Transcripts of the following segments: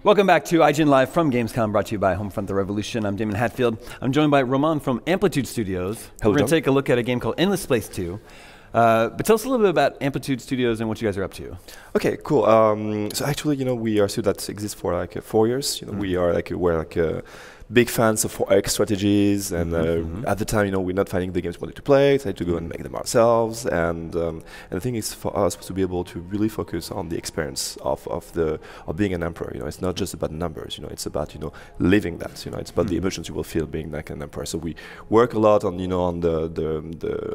Welcome back to IGN Live from Gamescom, brought to you by Homefront: The Revolution. I'm Damon Hatfield. I'm joined by Roman from Amplitude Studios. Hello, We're going to take a look at a game called Endless Space 2. But tell us a little bit about Amplitude Studios and what you guys are up to. Okay, cool. So actually, we are a studio that exists for like 4 years. We're big fans of Forex strategies, and at the time, we're not finding the games we wanted to play. Decided to go and make them ourselves. And the thing is, for us, to be able to really focus on the experience of being an emperor. It's not just about numbers. It's about living that. It's about the emotions you will feel being like an emperor. So we work a lot on on the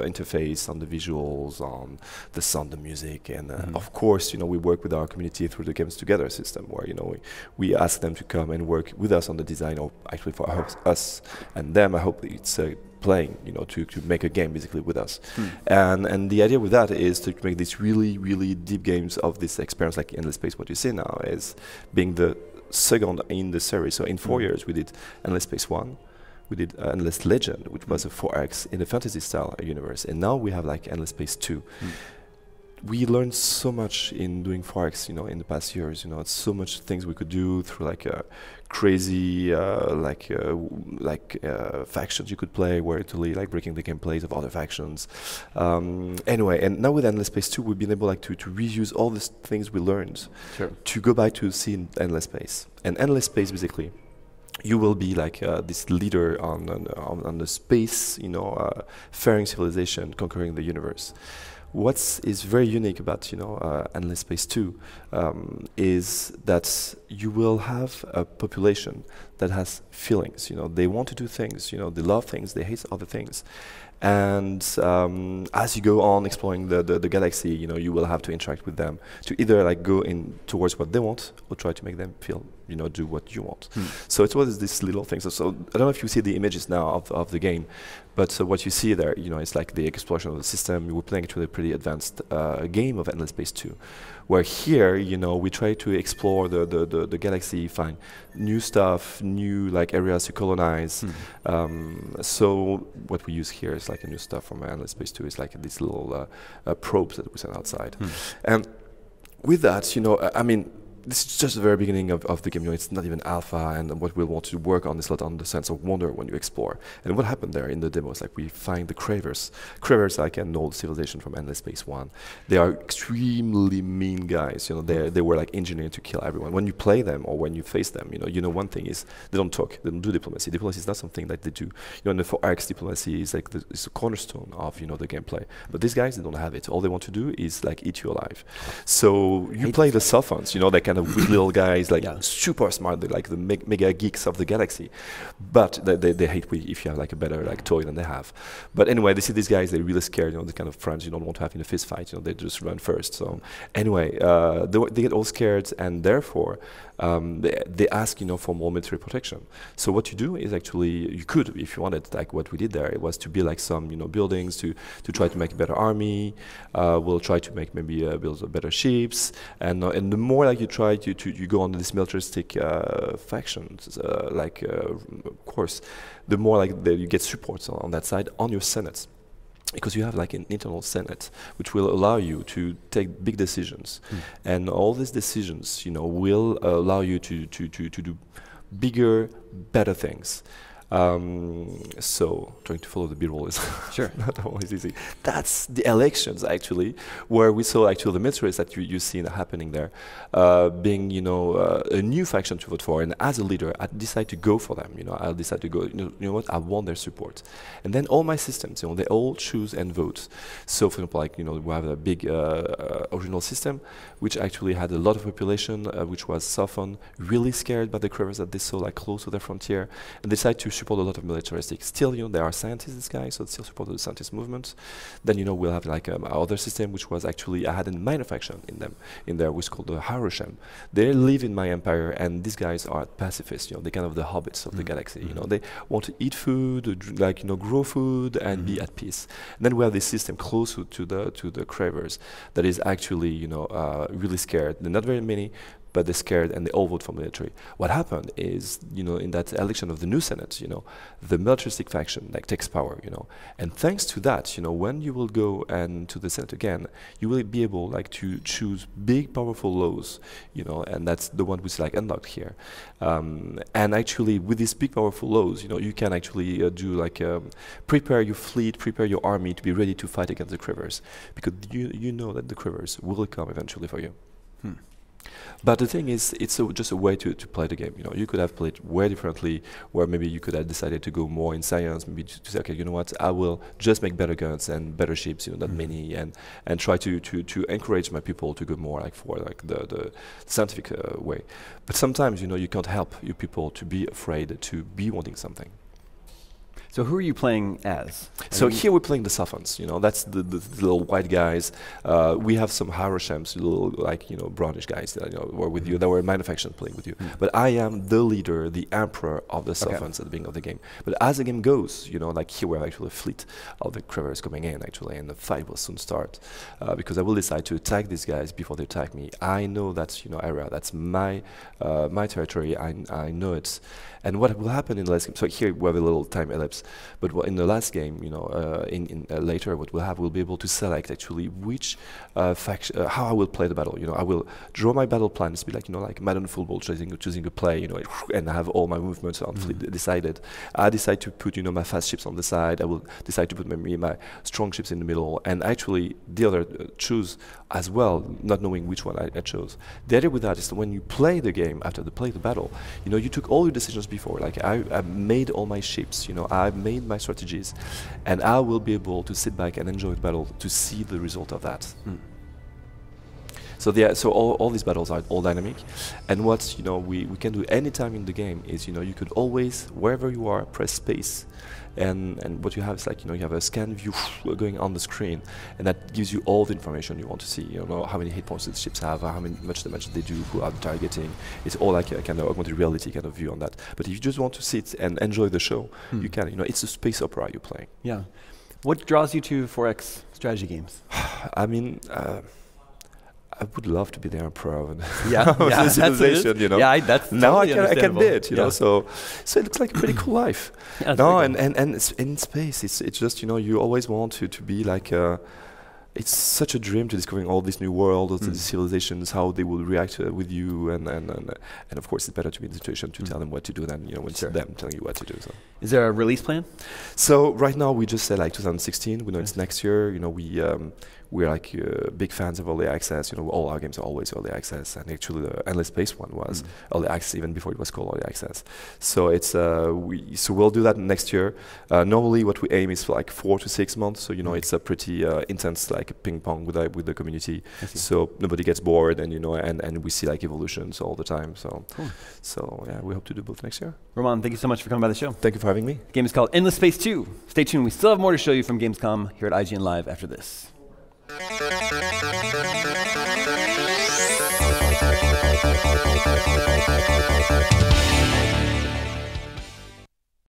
interface, on the visuals, on the sound, the music, and of course, we work with our community through the Games Together system, where we ask them to come and work with us on the design, or actually for us and them. I hope it's playing, to make a game basically with us. And the idea with that is to make these really deep games of this experience, like Endless Space. What you see now is being the second in the series. So in 4 years, we did Endless Space 1. We did Endless Legend, which was a 4X in a fantasy style universe. And now we have like Endless Space 2. We learned so much in doing Forex, in the past years. It's so much things we could do through like crazy factions you could play, where totally like breaking the gameplays of other factions. Anyway, and now with Endless Space 2, we've been able to reuse all these things we learned to go back to see Endless Space. And Endless Space basically, you will be like this leader on the space, faring civilization, conquering the universe. What is very unique about Endless Space 2 is that you will have a population that has feelings. They want to do things. They love things. They hate other things. And as you go on exploring the galaxy, you will have to interact with them to either like go in towards what they want, or try to make them feel, do what you want. So it's always these little things. So I don't know if you see the images now of the game, but what you see there, it's like the exploration of the system. We were playing to a pretty advanced game of Endless Space 2, where here, we try to explore the galaxy, find new stuff, new like areas to colonize. So what we use here is like a new stuff from Endless Space 2. It's like these little probes that we send outside. And with that, I mean, this is just the very beginning of the game. It's not even alpha, and what we'll want to work on is a lot on the sense of wonder when you explore. And what happened there in the demo is like we find the Cravers. Cravers are like an old civilization from Endless Space 1. They are extremely mean guys. They were like engineered to kill everyone. When you play them or when you face them, one thing is they don't talk. They don't do diplomacy. Diplomacy is not something that they do. In the 4X, diplomacy is like it's a cornerstone of the gameplay. But these guys, they don't have it. All they want to do is like eat you alive. So you play the sophons. They kind of weak little guys, like super smart, they're like the mega geeks of the galaxy, but they hate if you have like a better like toy than they have. But anyway, they see these guys, they're really scared. The kind of friends you don't want to have in a fist fight. They just run first. So anyway, they get all scared, and therefore they ask for more military protection. So what you do is actually, you could, if you wanted, like what we did there, it was to build like some buildings to try to make a better army. We'll try to make maybe build better ships, and the more like you try you go on this militaristic factions, of course, the more like you get support on that side on your senate, because you have like an internal senate which will allow you to take big decisions, and all these decisions, will allow you to do bigger, better things. So trying to follow the B-roll is not always easy. That's the elections actually, where we saw actually the militaries that you see happening there, being a new faction to vote for, and as a leader, I decide to go for them. I'll decide to go. You know what? I want their support, and then all my systems, they all choose and vote. So for example, like we have a big original system, which actually had a lot of population, which was Sophon, really scared by the Cravers that they saw like close to their frontier, and decide to support a lot of militaristic. Still, there are scientists, these guys, so they still support the scientist movement. Then, we'll have like our other system, which was actually, I had a minor faction in there, which is called the Harushem. They live in my empire, and these guys are pacifists. They're kind of the hobbits of the galaxy. They want to eat food, like grow food, and be at peace. And then we have this system closer to the Cravers that is actually, really scared. They're not very many, but they're scared and they all vote for military. What happened is, in that election of the new Senate, the militaristic faction takes power, and thanks to that, when you will go and to the Senate again, you will be able to choose big, powerful laws, and that's the one which is unlocked here. And actually, with these big, powerful laws, you can actually do prepare your fleet, prepare your army to be ready to fight against the Crivers, because you know that the Crivers will come eventually for you. But the thing is, it's just a way to play the game. You could have played way differently, where maybe you could have decided to go more in science, maybe to say, okay, you know what, I will just make better guns and better ships, not many, and try to encourage my people to go more for the scientific way. But sometimes, you can't help your people to be afraid, to be wanting something. So who are you playing as? So here we're playing the Sophons, that's the little white guys. We have some Haroshems, little brownish guys that were with you, that were manufactured playing with you. But I am the leader, the emperor of the Sophons at the beginning of the game. But as the game goes, here we have actually a fleet of the Crivers coming in actually, and the fight will soon start. Because I will decide to attack these guys before they attack me. I know that's area, that's my territory. I know it. And what will happen in the last game? So here we have a little time ellipse. But in the last game, later, what we'll be able to select actually which faction, how I will play the battle. I will draw my battle plans, be like Madden football, choosing a play, and have all my movements on decided. I decide to put my fast ships on the side. I will decide to put my strong ships in the middle, and actually the other choose as well, not knowing which one I chose. The idea with that is that when you play the game after play the battle, you took all your decisions before. I made all my ships, I made my strategies, and I will be able to sit back and enjoy the battle to see the result of that. So all these battles are all dynamic, and what we can do anytime in the game is you could always, wherever you are, press space, and what you have is you have a scan view going on the screen, and that gives you all the information you want to see. How many hit points the ships have, how much damage they do, who are targeting. It's all a kind of augmented reality kind of view on that. But if you just want to sit and enjoy the show, you can. It's a space opera you're playing. Yeah. What draws you to Forex strategy games? I mean, I would love to be the emperor of the civilization, Yeah, that's now totally I can be it, yeah. So it looks like a pretty cool life. And it's in space. It's just you always want to be it's such a dream to discovering all these new worlds, these civilizations, how they will react with you, and of course it's better to be in the situation to tell them what to do than when it's them telling you what to do. So. Is there a release plan? So right now we just said 2016. We know it's next year. We're big fans of early access. All our games are always early access, and actually the Endless Space one was early access even before it was called early access. So it's so we'll do that next year. Normally, what we aim is for 4 to 6 months. So it's a pretty intense ping pong with the community. So nobody gets bored, and we see evolutions all the time. So so yeah, we hope to do both next year. Roman, thank you so much for coming by the show. Thank you for having me. The game is called Endless Space 2. Stay tuned. We still have more to show you from Gamescom here at IGN Live after this.